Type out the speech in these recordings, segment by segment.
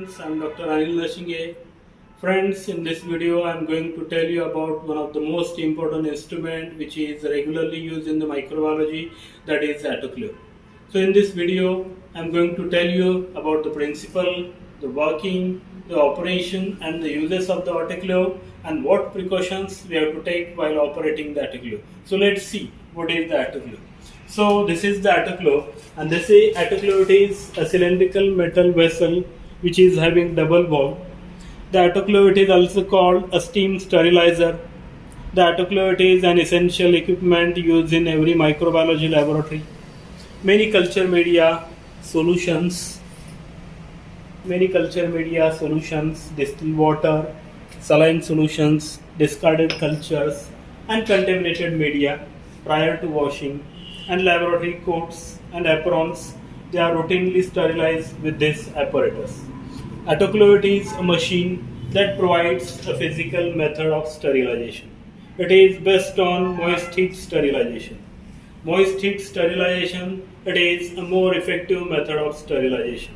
friends, I'm Dr. Anil Nashinge. Friends, in this video I'm going to tell you about one of the most important instrument which is regularly used in the microbiology, that is autoclave. So in this video I'm going to tell you about the principle, the working, the operation and the uses of the autoclave and what precautions we have to take while operating the autoclave. So let's see what is the autoclave. So this is the autoclave, and they say autoclave is a cylindrical metal vessel which is having double valve. The autoclave is also called a steam sterilizer. The autoclave is an essential equipment used in every microbiology laboratory. Many culture media solutions, distilled water, saline solutions, discarded cultures, and contaminated media prior to washing, and laboratory coats and aprons, they are routinely sterilized with this apparatus. Autoclave is a machine that provides a physical method of sterilization. It is based on moist heat sterilization. Moist heat sterilization, it is a more effective method of sterilization.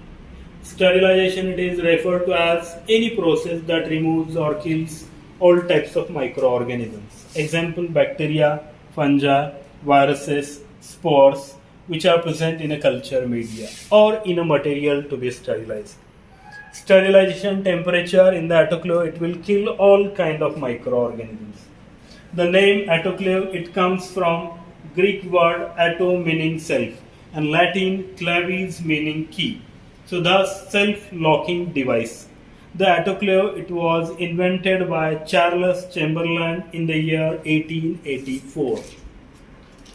Sterilization, it is referred to as any process that removes or kills all types of microorganisms. Example, bacteria, fungi, viruses, spores, which are present in a culture media or in a material to be sterilized. Sterilization temperature in the autoclave, it will kill all kind of microorganisms. The name autoclave, it comes from Greek word auto meaning self and Latin clavis meaning key. So thus self-locking device. The autoclave, it was invented by Charles Chamberlain in the year 1884.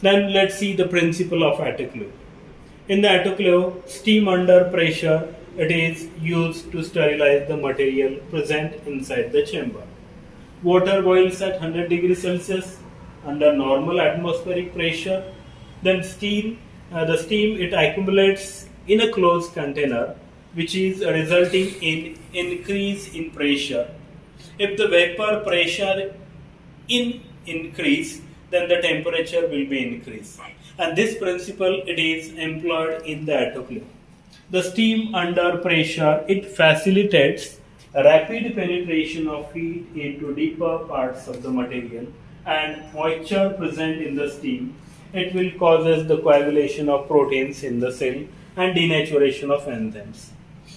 Then let's see the principle of autoclave. In the autoclave, steam under pressure, it is used to sterilize the material present inside the chamber. Water boils at 100 degrees Celsius under normal atmospheric pressure. Then the steam it accumulates in a closed container, which is resulting in increase in pressure. If the vapor pressure increase, then the temperature will be increased. And this principle, it is employed in the autoclave. The steam under pressure, it facilitates a rapid penetration of heat into deeper parts of the material, and moisture present in the steam, it will causes the coagulation of proteins in the cell and denaturation of enzymes.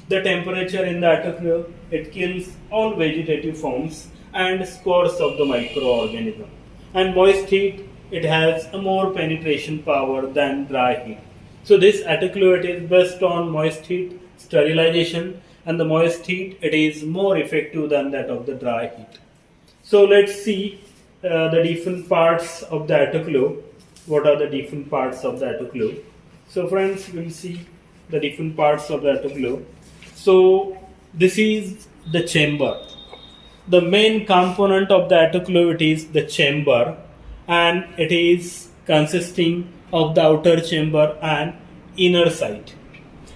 The temperature in the autoclave, it kills all vegetative forms and scores of the microorganism. And moist heat, it has a more penetration power than dry heat. So this autoclave is based on moist heat sterilization, and the moist heat, it is more effective than that of the dry heat. So let's see the different parts of the autoclave. What are the different parts of the autoclave? So friends, we'll see the different parts of the autoclave. So this is the chamber. The main component of the autoclave, it is the chamber, and it is consisting of the outer chamber and inner side.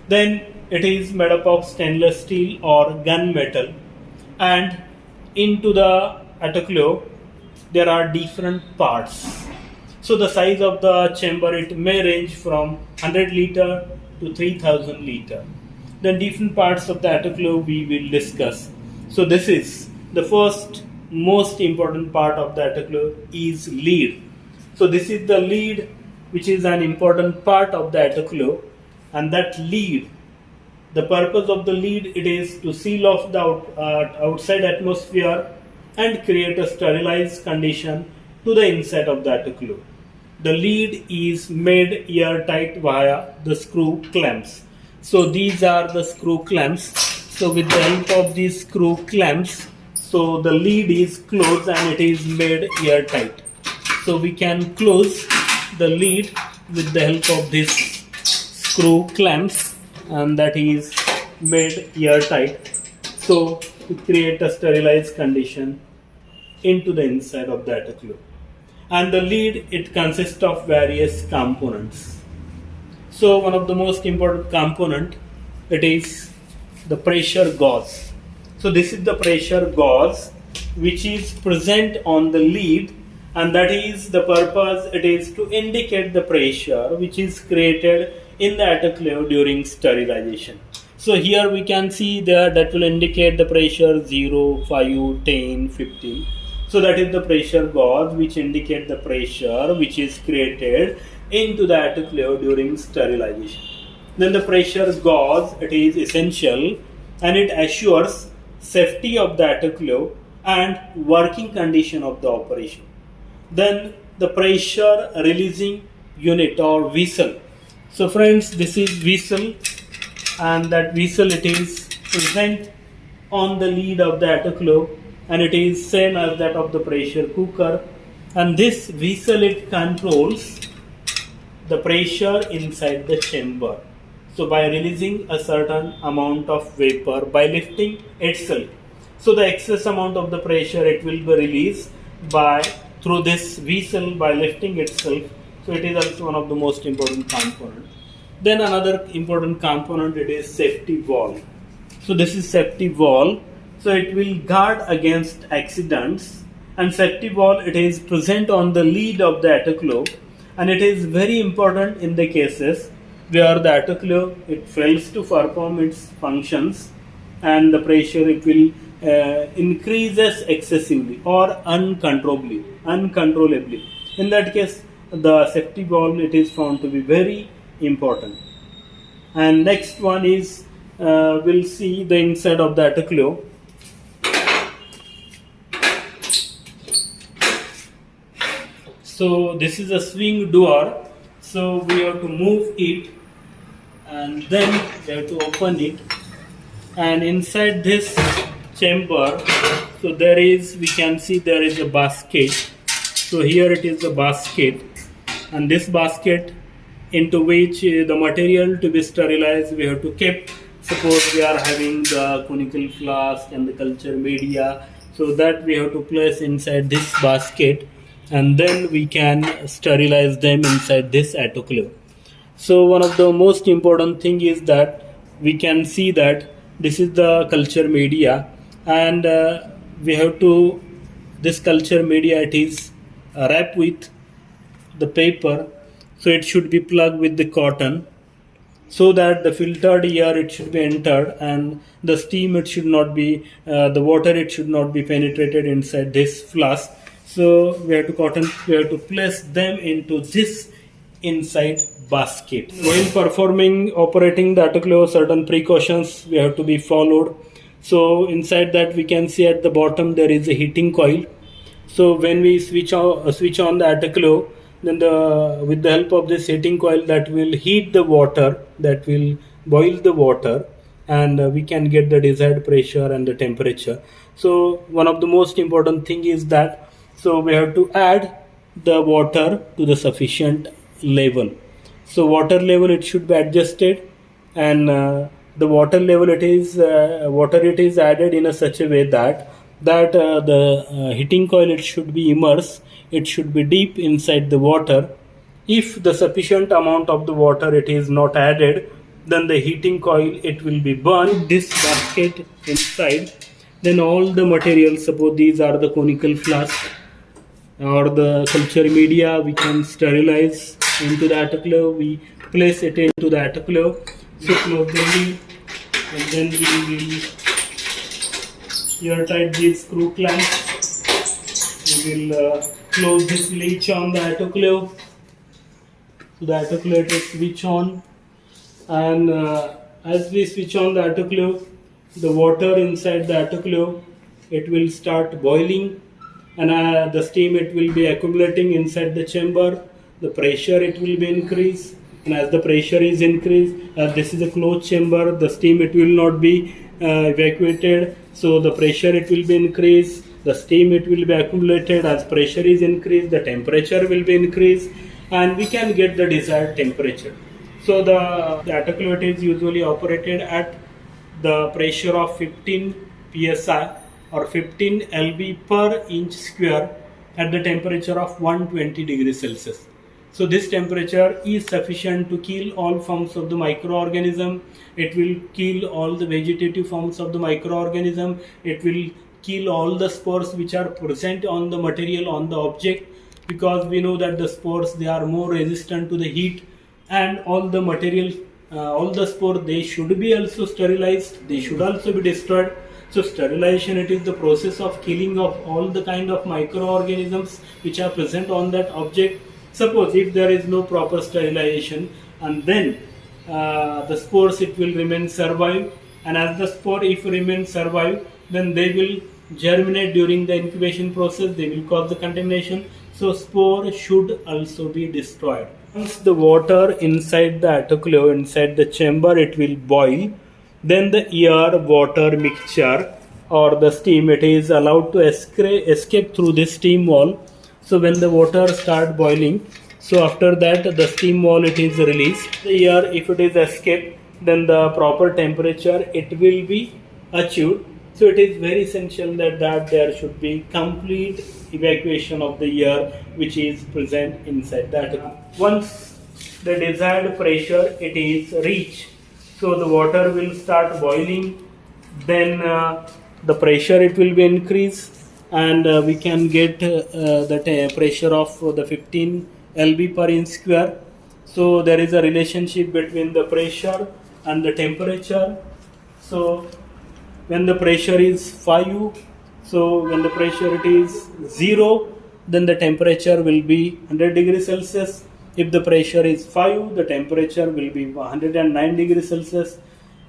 Then it is made up of stainless steel or gunmetal, and into the autoclave there are different parts. So the size of the chamber, it may range from 100 liter to 3000 liter. Then different parts of the autoclave we will discuss. So this is the first most important part of the autoclave is lead. So this is the lead, which is an important part of the autoclave, and that lead, the purpose of the lead, it is to seal off the outside atmosphere and create a sterilized condition to the inside of the autoclave. The lead is made airtight via the screw clamps. So these are the screw clamps. So with the help of these screw clamps, so the lead is closed and it is made airtight. So we can close the lead with the help of this screw clamps, and that is made airtight. So to create a sterilized condition into the inside of the autoclave. And the lead, it consists of various components. So one of the most important component, it is the pressure gauge. So this is the pressure gauge which is present on the lead, and that is the purpose, it is to indicate the pressure which is created in the autoclave during sterilization. So here we can see there that will indicate the pressure 0, 5, 10, 15. So that is the pressure gauge which indicate the pressure which is created into the autoclave during sterilization. Then the pressure gauge, it is essential and it assures safety of the autoclave and working condition of the operation. Then the pressure releasing unit or vessel. So friends, this is vessel, and that vessel it is present on the lid of the autoclave, and it is same as that of the pressure cooker, and this vessel it controls the pressure inside the chamber. So by releasing a certain amount of vapor by lifting itself, so the excess amount of the pressure it will be released by through this vessel by lifting itself. So it is also one of the most important component. Then another important component, it is safety valve. So this is safety valve. So it will guard against accidents, and safety valve it is present on the lid of the autoclave, and it is very important in the cases where the autoclave it fails to perform its functions and the pressure it will increases excessively or uncontrollably. In that case, the safety valve it is found to be very important. And next one is we'll see the inside of the autoclave. So this is a swing door, so we have to move it and then we have to open it, and inside this chamber, so there is, we can see there is a basket. So here it is a basket, and this basket into which the material to be sterilized we have to keep. Suppose we are having the conical flask and the culture media, so that we have to place inside this basket, and then we can sterilize them inside this autoclave. So one of the most important thing is that we can see that this is the culture media, and we have to, this culture media it is wrapped with the paper, so it should be plugged with the cotton, so that the filtered air it should be entered, and the steam it should not be the water it should not be penetrated inside this flask. So we have to place them into this inside basket. While performing operating the autoclave, certain precautions we have to be followed. So inside that we can see at the bottom there is a heating coil. So when we switch on the autoclave, then with the help of this heating coil that will heat the water, that will boil the water, and we can get the desired pressure and the temperature. So one of the most important thing is that, so we have to add the water to the sufficient level. So water level it should be adjusted, and the water level it is added in a such a way that the heating coil it should be immersed, it should be deep inside the water. If the sufficient amount of the water it is not added, then the heating coil it will be burned. This basket inside, then all the materials, suppose these are the conical flask or the culture media, we can sterilize into the autoclave. We place it into the autoclave, so close the lid, and then we will airtight these screw clamps. We will close this latch on the autoclave. So the autoclave is switch on, and as we switch on the autoclave, the water inside the autoclave it will start boiling, and the steam it will be accumulating inside the chamber. The pressure it will be increased, and as the pressure is increased, as this is a closed chamber, the steam it will not be evacuated, so the pressure it will be increased, the steam it will be accumulated. As pressure is increased, the temperature will be increased, and we can get the desired temperature. So the autoclave is usually operated at the pressure of 15 psi or 15 lb per inch square at the temperature of 120 degrees Celsius. So this temperature is sufficient to kill all forms of the microorganism. It will kill all the vegetative forms of the microorganism. It will kill all the spores which are present on the material, on the object, because we know that the spores they are more resistant to the heat, and all the material all the spore, they should be also sterilized, they should also be destroyed. So sterilization, it is the process of killing of all the kind of microorganisms which are present on that object. Suppose if there is no proper sterilization, and then the spores, it will remain survive, and as the spore if remain survive, then they will germinate during the incubation process, they will cause the contamination. So spore should also be destroyed. Once the water inside the autoclave, inside the chamber, it will boil, then the air water mixture or the steam, it is allowed to escape through this steam wall. So when the water start boiling, so after that the steam wall, it is released. The air, if it is escaped, then the proper temperature it will be achieved. So it is very essential that there should be complete evacuation of the air which is present inside the autoclave. Once the desired pressure it is reached, so the water will start boiling, then the pressure it will be increased, and we can get the pressure of the 15 lb per inch square. So there is a relationship between the pressure and the temperature. So when the pressure is 5, so when the pressure it is 0, then the temperature will be 100 degrees Celsius. If the pressure is 5, the temperature will be 109 degrees Celsius.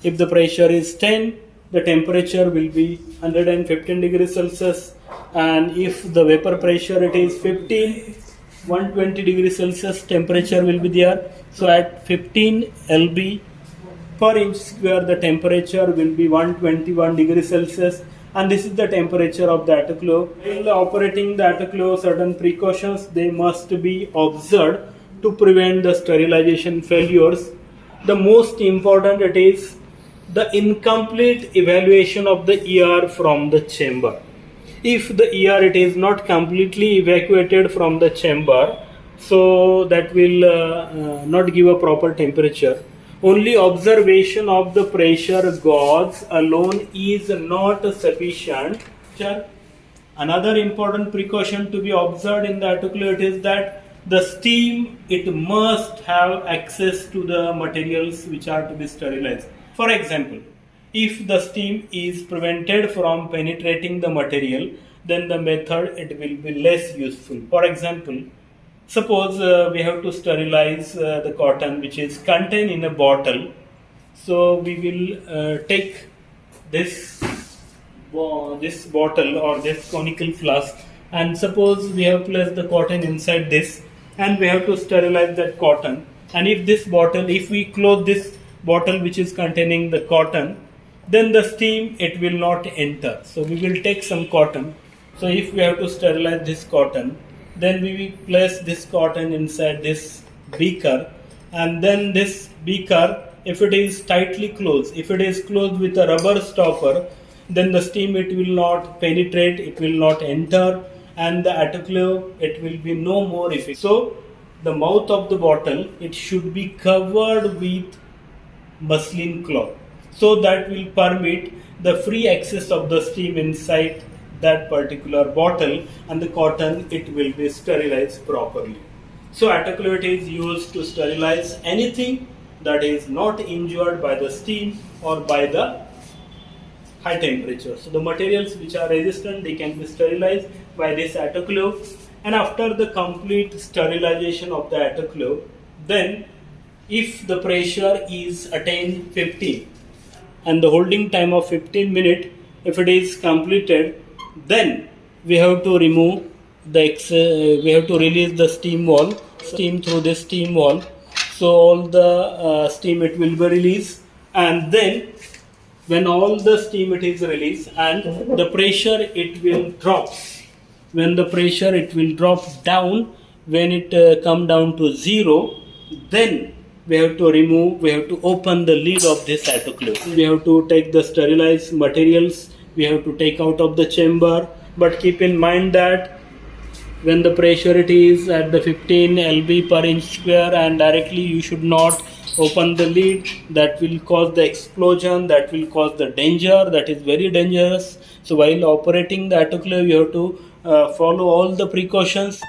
If the pressure is 10, the temperature will be 115 degrees Celsius. And if the vapor pressure it is 15, 120 degrees Celsius temperature will be there. So at 15 lb per inch square, the temperature will be 121 degrees Celsius, and this is the temperature of the autoclave. While operating the autoclave, certain precautions they must be observed to prevent the sterilization failures. The most important, it is the incomplete evaluation of the air from the chamber. If the air it is not completely evacuated from the chamber, so that will not give a proper temperature. Only observation of the pressure gauge alone is not sufficient. Another important precaution to be observed in the autoclave is that the steam, it must have access to the materials which are to be sterilized. For example, if the steam is prevented from penetrating the material, then the method it will be less useful. For example, suppose we have to sterilize the cotton which is contained in a bottle. So we will take this bottle or this conical flask, and suppose we have placed the cotton inside this, and we have to sterilize that cotton. And if this bottle, if we close this bottle which is containing the cotton, then the steam it will not enter. So we will take some cotton. So if we have to sterilize this cotton, then we will place this cotton inside this beaker, and then this beaker, if it is tightly closed, if it is closed with a rubber stopper, then the steam it will not penetrate, it will not enter, and the autoclave it will be no more effective. So the mouth of the bottle it should be covered with muslin cloth, so that will permit the free access of the steam inside that particular bottle, and the cotton it will be sterilized properly. So autoclave is used to sterilize anything that is not injured by the steam or by the high temperature. So the materials which are resistant, they can be sterilized by this autoclave. And after the complete sterilization of the autoclave, then if the pressure is attained 15 and the holding time of 15 minutes, if it is completed, then we have to remove the we have to release the steam through this steam wall. So all the steam it will be released, and then when all the steam it is released and the pressure it will drop, when the pressure it will drop down, when it come down to 0, then we have to open the lid of this autoclave. We have to take the sterilized materials, we have to take out of the chamber, but keep in mind that when the pressure it is at the 15 lb per inch square, and directly you should not open the lid, that will cause the explosion, that will cause the danger, that is very dangerous. So while operating the autoclave, you have to follow all the precautions.